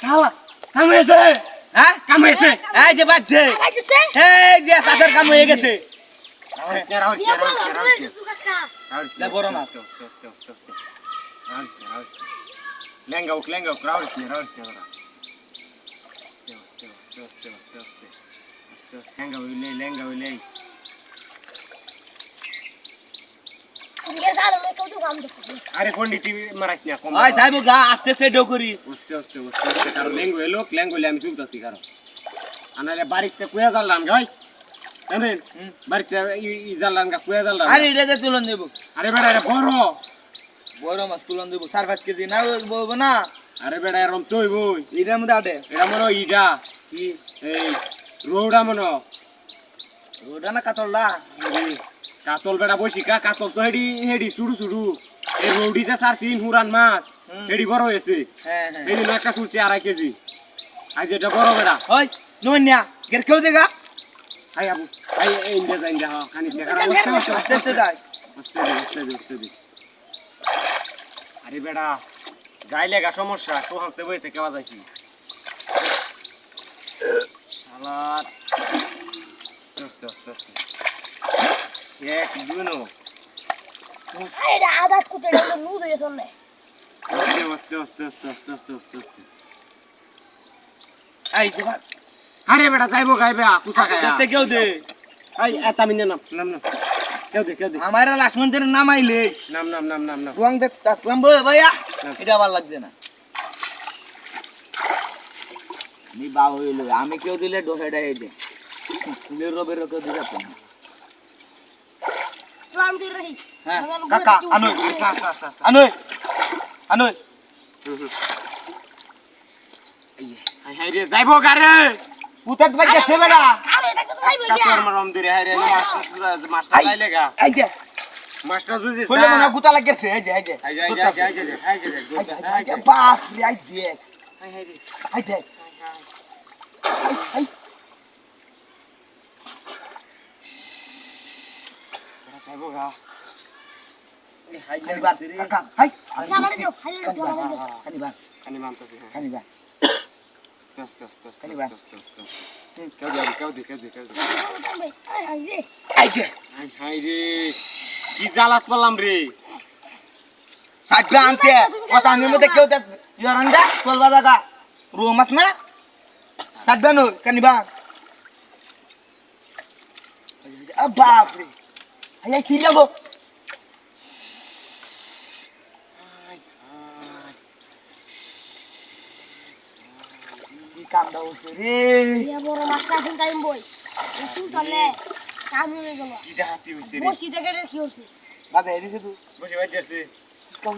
শালা কাম হয়েছে হ্যাঁ কাম হয়েছে এই যে বাজছে এই যে সাসের কাম হয়ে গেছে না বড় মাছ লেঙ্গা উক রাউস নে লেঙ্গা উইলে আরে পন্ডিত মারাইস না কম ওই সাহেব গা আস্তে আস্তে ডকরি ওস্তে কারণ লেঙ্গো আমি তুলতাছি কারণ আনারে বাড়িতে কুয়া জানলাম ভাই জানেন বাড়িতে ই জানলাম কুয়া জানলাম আরে এটা যে তুলন দেব আরে বেটা এটা বড় মাছ তুলন দেব 4-5 কেজি না বলবো না আরে বেটা এরম তুই বই এটার মধ্যে আটে এটা মনে ইটা কি এই রোডা মনে ওটা না কাতলটা কাতল বেটা বসি কাতল তো হেডি সুড়ু এই রৌডিতে সারছিন হুরান মাছ হেডি বড় হয়েছে হ্যাঁ এই জন্য একটা তুলছে 2.5 কেজি আজ এটা বড় বেটা ওই নন্যা গের কেউ দেখা আই আবু আই ইন্দা খানি দেখা আস্তে আস্তে যাই আস্তে দে আরে বেটা যাইলে গা সমস্যা সোহাগতে বইতে কেবা যাইছি শালার আস্তে এক দুনো আরে আদাত কুতে গেল লুজ হয়ে চলে আস্তে এই যে আরে বেটা যাইবো গাইবে কুসা খায়া দেখতে কেউ দে এই এতা মিনে নাম কেউ দে আমার লাশমন্দির নাম আইলে নাম রং দেখতে আসলাম ভাইয়া এটা ভালো লাগছে না নি বাবা হইলো আমি কেউ দিলে ডোসাটা এই দে ফুলের রবের কেউ দিতে পারতাম না ট্রান্দির রহি হ্যাঁ কাকা আনোই আনোই হাই রে যাইবো গারে পুতাত বাজে সেবেড়া আরে এটা তো যাইবো কাচর মারম দিরে হাই রে মাস্টার লাইলে গা এই যে মাস্টার জুজি ফুলে মনে গুতা লাগছে এই যে হাই বাপ রে আই দেখ রে আই দেখ যাইবো গা হাই বাপ কাকা হাই আমার দিও হাই খানিবা খানি মানতাছি খানিবা আস্তে খানিবা কেউ দে হাই রে এই যে হাই রে কি জালাত পালাম রে সাজবা আনতে কথা নিয়ে মধ্যে কেউ দেখ ইয়ারান্দা চলবা দাদা রোমাস না সাজবা নো কানিবা বাপ রে হাই কি যাবো কাম দাও রে ইয়া বড় মাছটা দিন টাইম বই তুই চলে কাম হয়ে গেল কি হাতি হইছে রে বসি দেখে কি হচ্ছে বাজে এদিছে তুই বসে বাইতেছে উস্কা